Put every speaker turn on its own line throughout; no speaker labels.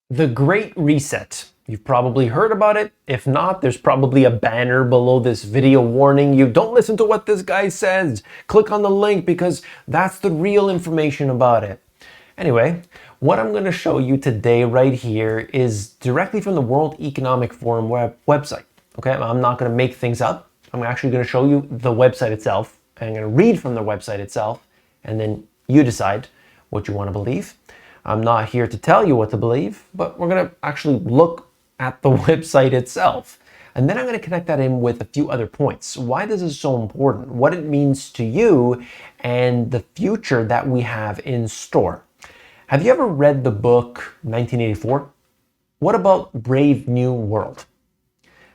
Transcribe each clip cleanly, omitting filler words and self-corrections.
The Great Reset. You've probably heard about it. If not, there's probably a banner below this video warning you, don't listen to what this guy says. Click on the link because that's the real information about it. Anyway, what I'm going to show you today right here is directly from the World Economic Forum website. Okay, I'm not going to make things up. I'm actually going to show you the website itself. I'm going to read from the website itself, and then you decide what you want to believe. I'm not here to tell you what to believe, but we're going to actually look at the website itself. And then I'm going to connect that in with a few other points. Why this is so important, what it means to you, and the future that we have in store. Have you ever read the book 1984? What about Brave New World?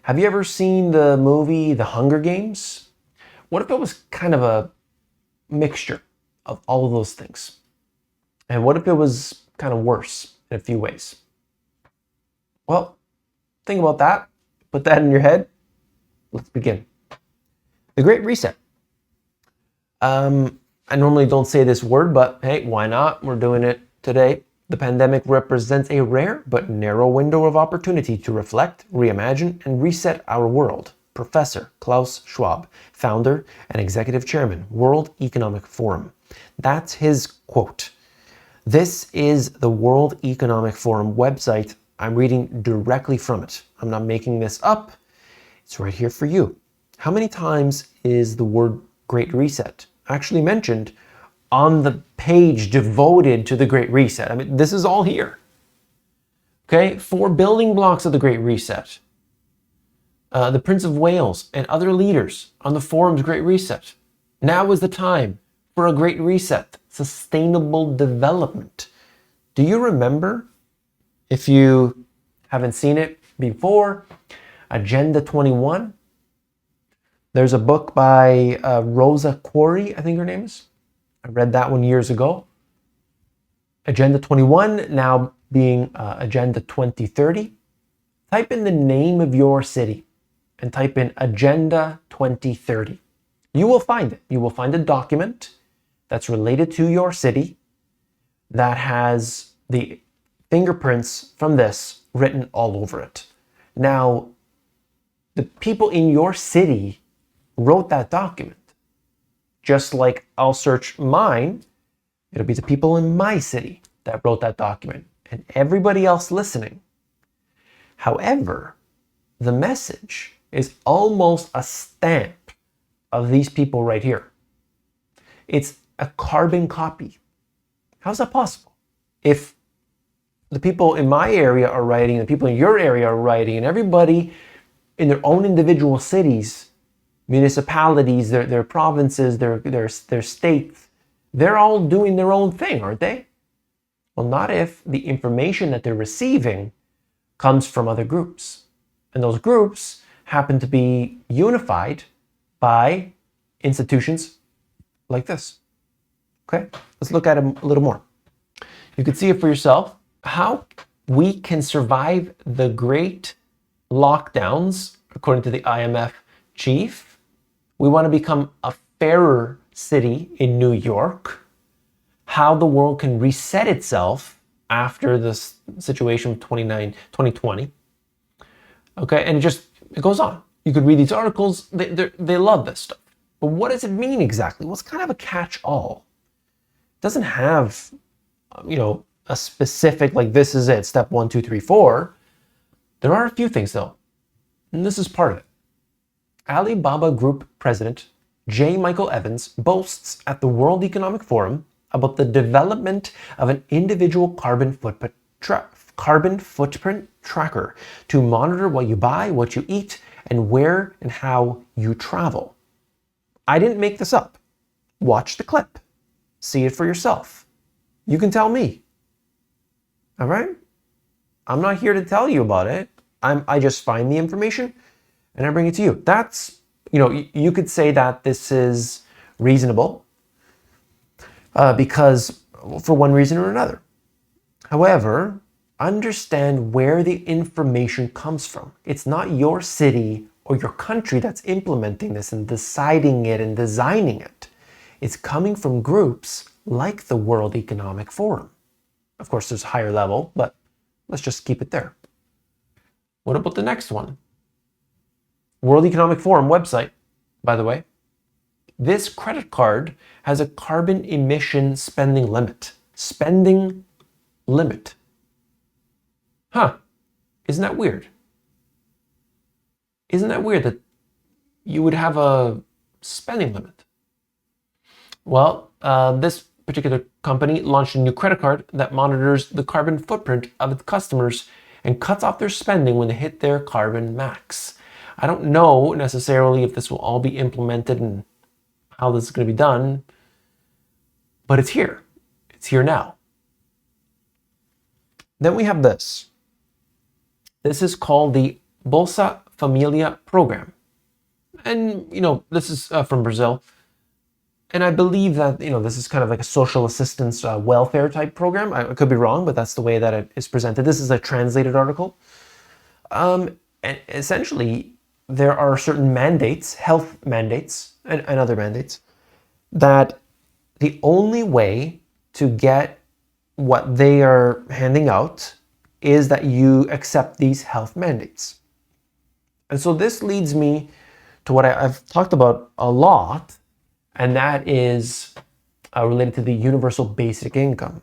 Have you ever seen the movie The Hunger Games? What if it was kind of a mixture of all of those things? And what if it was kind of worse in a few ways? Well, think about that. Put that in your head. Let's begin. The Great Reset. I normally don't say this word, but hey, why not? We're doing it today. The pandemic represents a rare but narrow window of opportunity to reflect, reimagine, and reset our world. Professor Klaus Schwab, founder and executive chairman, World Economic Forum. That's his quote. This is the World Economic Forum website. I'm reading directly from it. I'm not making this up. It's right here for you. How many times is the word Great Reset actually mentioned on the page devoted to the Great Reset? I mean, this is all here. Okay, 4 building blocks of the Great Reset. The Prince of Wales and other leaders on the forum's Great Reset. Now is the time for a Great Reset. Sustainable development. Do you remember, if you haven't seen it before, Agenda 21? There's a book by Rosa Quarry, I think her name is. I read that one years ago. Agenda 21 now being Agenda 2030. Type in the name of your city and type in Agenda 2030. You will find it. You will find a document that's related to your city that has the fingerprints from this written all over it. Now, the people in your city wrote that document. Just like I'll search mine, it'll be the people in my city that wrote that document and everybody else listening. However, the message is almost a stamp of these people right here. It's a carbon copy. How's that possible? If the people in my area are writing, the people in your area are writing, and everybody in their own individual cities, municipalities, their provinces, their states, they're all doing their own thing, aren't they? Well, not if the information that they're receiving comes from other groups. And those groups happen to be unified by institutions like this. Okay, let's look at it a little more. You can see it for yourself, how we can survive the great lockdowns, according to the IMF chief. We want to become a fairer city in New York. How the world can reset itself after this situation of 2020. Okay, and it goes on. You could read these articles. They love this stuff. But what does it mean exactly? Well, it's kind of a catch-all. It doesn't have, a specific, like, this is it, step 1, 2, 3, 4. There are a few things, though, and this is part of it. Alibaba Group President J. Michael Evans boasts at the World Economic Forum about the development of an individual carbon footprint tracker to monitor what you buy, what you eat, and where and how you travel. I didn't make this up. Watch the clip. See it for yourself. You can tell me. All right? I'm not here to tell you about it. I just find the information and I bring it to you. That's, you could say that this is reasonable because for one reason or another. However, understand where the information comes from. It's not your city or your country that's implementing this and deciding it and designing it. It's coming from groups like the World Economic Forum. Of course, there's higher level, but Let's just keep it there. What about the next one? World Economic Forum website, by the way. This credit card has a carbon emission spending limit. Spending limit. Huh. Isn't that weird? Isn't that weird that you would have a spending limit? Well, this particular company launched a new credit card that monitors the carbon footprint of its customers and cuts off their spending when they hit their carbon max. I don't know necessarily if this will all be implemented and how this is going to be done, but it's here. It's here now. Then we have this. This is called the Bolsa Familia program. And, this is from Brazil. And I believe that, this is kind of like a social assistance welfare type program. I could be wrong, but that's the way that it is presented. This is a translated article. And essentially, there are certain mandates, health mandates, and other mandates, that the only way to get what they are handing out is that you accept these health mandates. And so this leads me to what I've talked about a lot, and that is related to the universal basic income.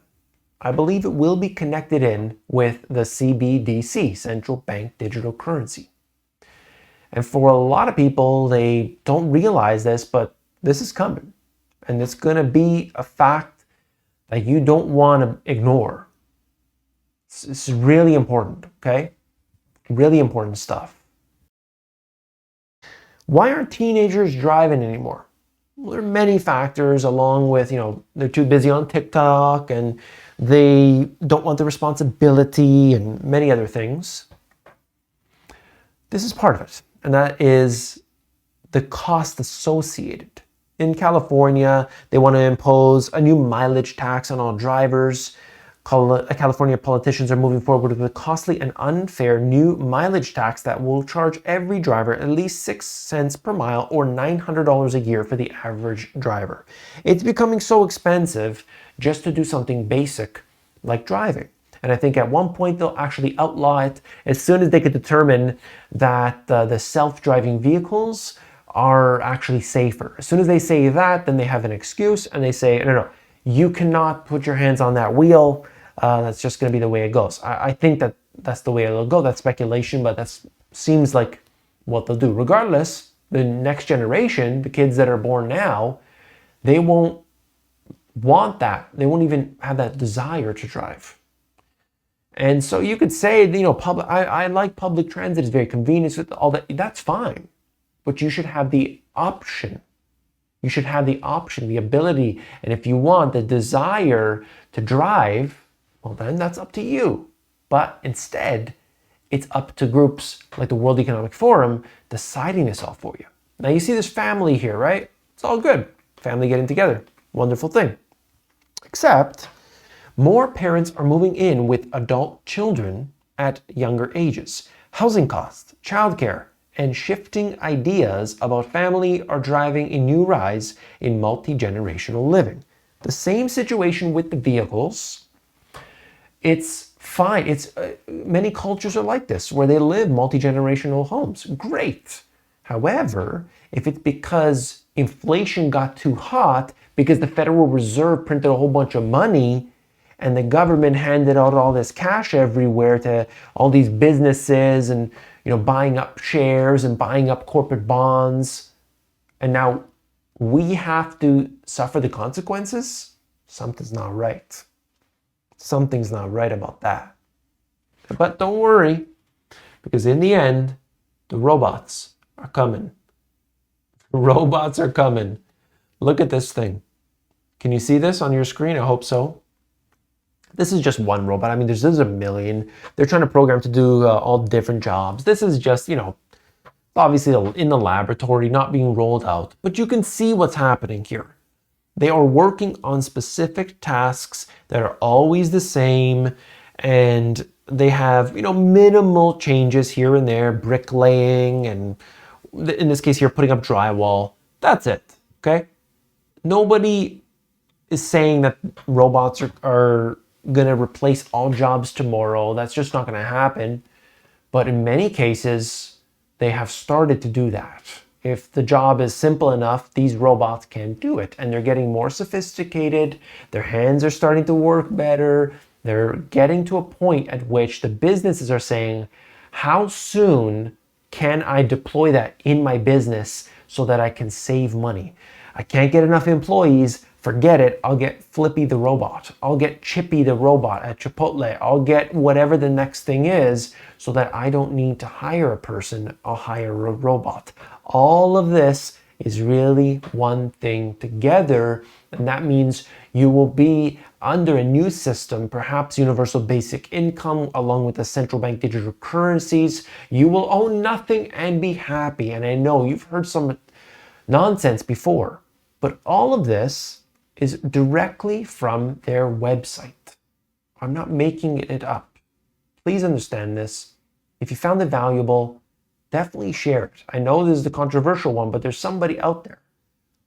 I believe it will be connected in with the CBDC, central bank digital currency. And for a lot of people, they don't realize this, but this is coming. And it's going to be a fact that you don't want to ignore. It's really important, okay? Really important stuff. Why aren't teenagers driving anymore? Well, there are many factors, along with, they're too busy on TikTok and they don't want the responsibility and many other things. This is part of it, and that is the cost associated. In California, they want to impose a new mileage tax on all drivers. California politicians are moving forward with a costly and unfair new mileage tax that will charge every driver at least 6 cents per mile or $900 a year for the average driver. It's becoming so expensive just to do something basic like driving. And I think at one point they'll actually outlaw it as soon as they could determine that the self-driving vehicles are actually safer. As soon as they say that, then they have an excuse and they say, no, you cannot put your hands on that wheel. That's just going to be the way it goes. I think that's the way it'll go. That's speculation, but that seems like what they'll do. Regardless, the next generation, the kids that are born now, they won't want that. They won't even have that desire to drive. And so you could say, I like public transit. It's very convenient with all that. That's fine. But you should have the option. You should have the option, the ability, and if you want the desire to drive, well, then that's up to you. But instead, it's up to groups like the World Economic Forum deciding this all for you. Now you see this family here, right? It's all good. Family getting together. Wonderful thing. Except more parents are moving in with adult children at younger ages. Housing costs, childcare, and shifting ideas about family are driving a new rise in multi-generational living. The same situation with the vehicles. It's fine. It's many cultures are like this, where they live multi-generational homes. Great. However, if it's because inflation got too hot, because the Federal Reserve printed a whole bunch of money, and the government handed out all this cash everywhere to all these businesses and buying up shares and buying up corporate bonds, and now we have to suffer the consequences, something's not right. Something's not right about that. But don't worry, because in the end, the robots are coming. Robots are coming. Look at this thing. Can you see this on your screen? I hope so. This is just one robot. I mean, there's a million. They're trying to program to do all different jobs. This is just, obviously in the laboratory, not being rolled out. But you can see what's happening here. They are working on specific tasks that are always the same. And they have, minimal changes here and there, bricklaying, and in this case here, putting up drywall. That's it, okay? Nobody is saying that robots are going to replace all jobs tomorrow. That's just not going to happen. But in many cases, they have started to do that. If the job is simple enough, these robots can do it. And they're getting more sophisticated. Their hands are starting to work better. They're getting to a point at which the businesses are saying, how soon can I deploy that in my business so that I can save money? I can't get enough employees. Forget it. I'll get Flippy the robot. I'll get Chippy the robot at Chipotle. I'll get whatever the next thing is so that I don't need to hire a person. I'll hire a robot. All of this is really one thing together. And that means you will be under a new system, perhaps universal basic income, along with the central bank digital currencies. You will own nothing and be happy. And I know you've heard some nonsense before, but all of this is directly from their website. I'm not making it up. Please understand this. If you found it valuable, definitely share it. I know this is the controversial one, but there's somebody out there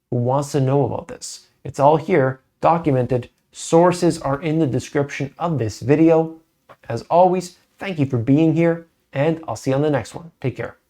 who wants to know about this. It's all here, documented. Sources are in the description of this video. As always, thank you for being here, and I'll see you on the next one. Take care.